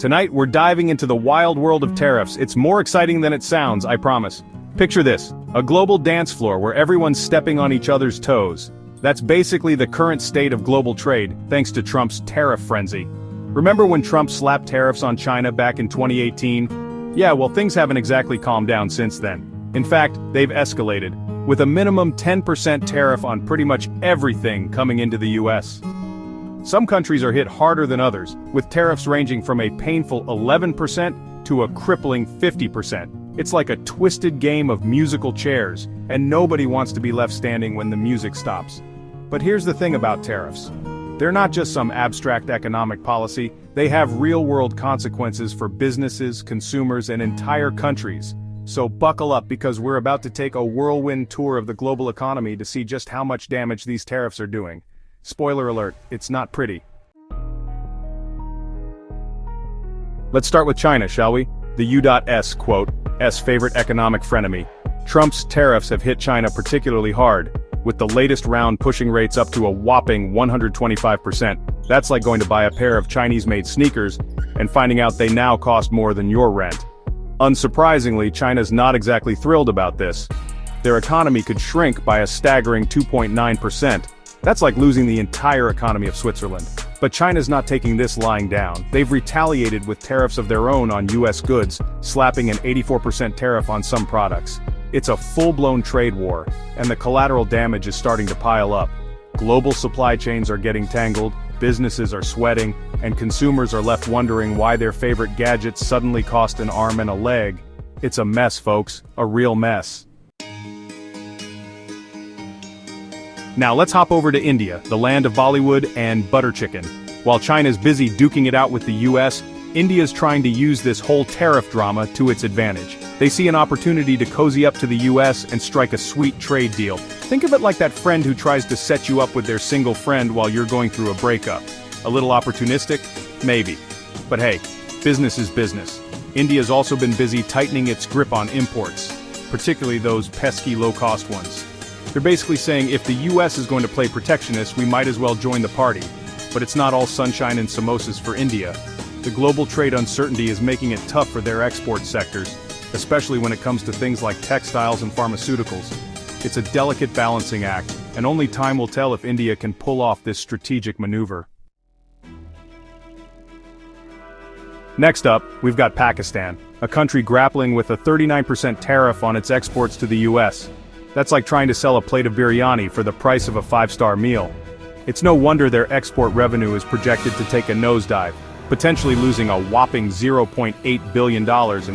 Tonight, we're diving into the wild world of tariffs. It's more exciting than it sounds, I promise. Picture this, a global dance floor where everyone's stepping on each other's toes. That's basically the current state of global trade, thanks to Trump's tariff frenzy. Remember when Trump slapped tariffs on China back in 2018? Yeah, well, things haven't exactly calmed down since then. In fact, they've escalated, with a minimum 10% tariff on pretty much everything coming into the US. Some countries are hit harder than others, with tariffs ranging from a painful 11% to a crippling 50%. It's like a twisted game of musical chairs, and nobody wants to be left standing when the music stops. But here's the thing about tariffs. They're not just some abstract economic policy, they have real-world consequences for businesses, consumers, and entire countries. So buckle up because we're about to take a whirlwind tour of the global economy to see just how much damage these tariffs are doing. Spoiler alert, it's not pretty. Let's start with China, shall we? The U.S. quote, S favorite economic frenemy. Trump's tariffs have hit China particularly hard, with the latest round pushing rates up to a whopping 125%. That's like going to buy a pair of Chinese-made sneakers and finding out they now cost more than your rent. Unsurprisingly, China's not exactly thrilled about this. Their economy could shrink by a staggering 2.9%. That's like losing the entire economy of Switzerland. But China's not taking this lying down. They've retaliated with tariffs of their own on US goods, slapping an 84% tariff on some products. It's a full-blown trade war, and the collateral damage is starting to pile up. Global supply chains are getting tangled, businesses are sweating, and consumers are left wondering why their favorite gadgets suddenly cost an arm and a leg. It's a mess, folks, a real mess. Now let's hop over to India, the land of Bollywood and butter chicken. While China's busy duking it out with the US, India's trying to use this whole tariff drama to its advantage. They see an opportunity to cozy up to the US and strike a sweet trade deal. Think of it like that friend who tries to set you up with their single friend while you're going through a breakup. A little opportunistic? Maybe. But hey, business is business. India's also been busy tightening its grip on imports, particularly those pesky low-cost ones. They're basically saying if the US is going to play protectionist, we might as well join the party. But it's not all sunshine and samosas for India. The global trade uncertainty is making it tough for their export sectors, especially when it comes to things like textiles and pharmaceuticals. It's a delicate balancing act, and only time will tell if India can pull off this strategic maneuver. Next up, we've got Pakistan, a country grappling with a 39% tariff on its exports to the US. That's like trying to sell a plate of biryani for the price of a 5-star meal. It's no wonder their export revenue is projected to take a nosedive, potentially losing a whopping $0.8 billion in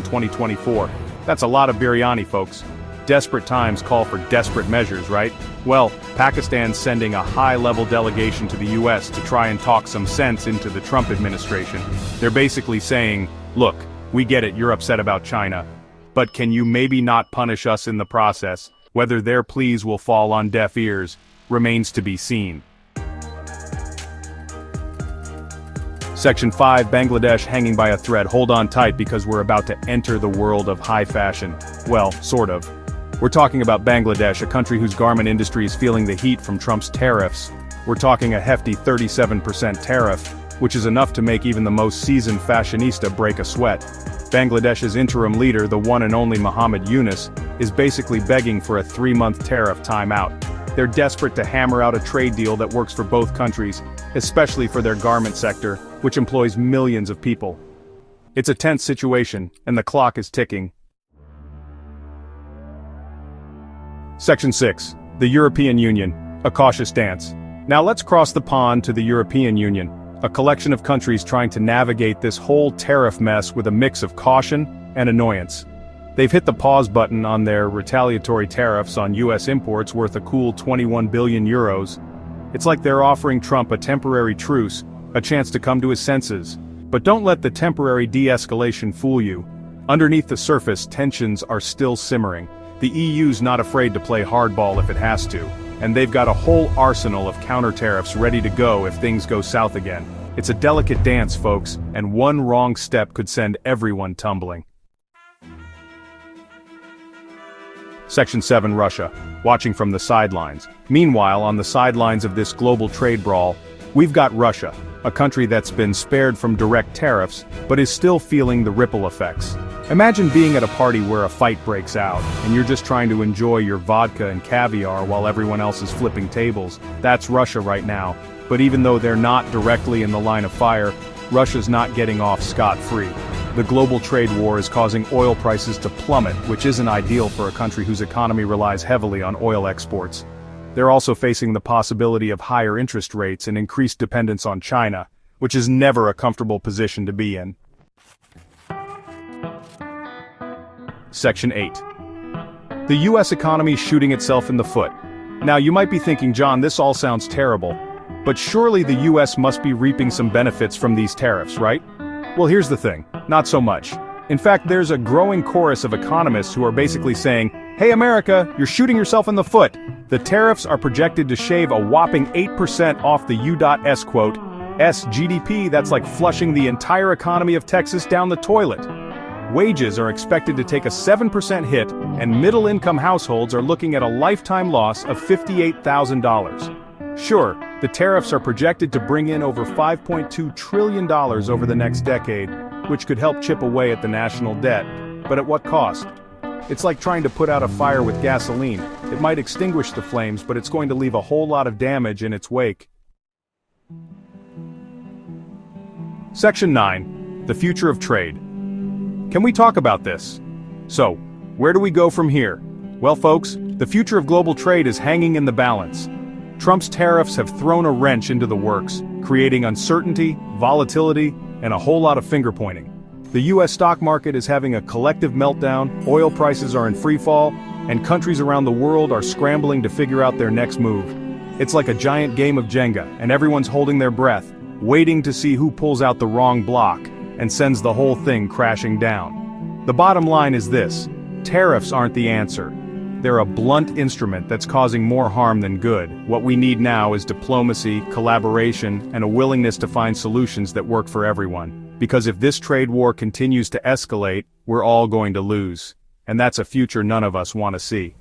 2024. That's a lot of biryani, folks. Desperate times call for desperate measures, right? Well, Pakistan's sending a high-level delegation to the US to try and talk some sense into the Trump administration. They're basically saying, look, we get it, you're upset about China, but can you maybe not punish us in the process? Whether their pleas will fall on deaf ears remains to be seen. Section 5, Bangladesh hanging by a thread. Hold on tight because we're about to enter the world of high fashion. Well, sort of. We're talking about Bangladesh, a country whose garment industry is feeling the heat from Trump's tariffs. We're talking a hefty 37% tariff, which is enough to make even the most seasoned fashionista break a sweat. Bangladesh's interim leader, the one and only Muhammad Yunus, is basically begging for a 3-month tariff timeout. They're desperate to hammer out a trade deal that works for both countries, especially for their garment sector, which employs millions of people. It's a tense situation, and the clock is ticking. Section 6. The European Union, a cautious dance. Now let's cross the pond to the European Union, a collection of countries trying to navigate this whole tariff mess with a mix of caution and annoyance. They've hit the pause button on their retaliatory tariffs on US imports worth a cool 21 billion euros. It's like they're offering Trump a temporary truce, a chance to come to his senses. But don't let the temporary de-escalation fool you. Underneath the surface, tensions are still simmering. The EU's not afraid to play hardball if it has to, and they've got a whole arsenal of counter-tariffs ready to go if things go south again. It's a delicate dance, folks, and one wrong step could send everyone tumbling. Section 7, Russia, watching from the sidelines. Meanwhile, on the sidelines of this global trade brawl, We've got Russia, a country that's been spared from direct tariffs, but is still feeling the ripple effects. Imagine being at a party where a fight breaks out, and you're just trying to enjoy your vodka and caviar while everyone else is flipping tables. That's Russia right now. But even though they're not directly in the line of fire, Russia's not getting off scot-free. The global trade war is causing oil prices to plummet, which isn't ideal for a country whose economy relies heavily on oil exports. They're also facing the possibility of higher interest rates and increased dependence on China, which is never a comfortable position to be in. Section 8. The U.S. economy shooting itself in the foot. Now you might be thinking, John, this all sounds terrible, but surely the U.S. must be reaping some benefits from these tariffs, right? Well, here's the thing, not so much. In fact, there's a growing chorus of economists who are basically saying, hey America, you're shooting yourself in the foot. The tariffs are projected to shave a whopping 8% off the U.S. quote, S GDP. That's like flushing the entire economy of Texas down the toilet. Wages are expected to take a 7% hit, and middle-income households are looking at a lifetime loss of $58,000. Sure, the tariffs are projected to bring in over $5.2 trillion over the next decade, which could help chip away at the national debt, but at what cost? It's like trying to put out a fire with gasoline. It might extinguish the flames, but it's going to leave a whole lot of damage in its wake. Section 9. The future of trade. Can we talk about this? So, where do we go from here? Well folks, the future of global trade is hanging in the balance. Trump's tariffs have thrown a wrench into the works, creating uncertainty, volatility, and a whole lot of finger-pointing. The U.S. stock market is having a collective meltdown, oil prices are in freefall, and countries around the world are scrambling to figure out their next move. It's like a giant game of Jenga, and everyone's holding their breath, waiting to see who pulls out the wrong block and sends the whole thing crashing down. The bottom line is this: tariffs aren't the answer. They're a blunt instrument that's causing more harm than good. What we need now is diplomacy, collaboration, and a willingness to find solutions that work for everyone. Because if this trade war continues to escalate, we're all going to lose. And that's a future none of us want to see.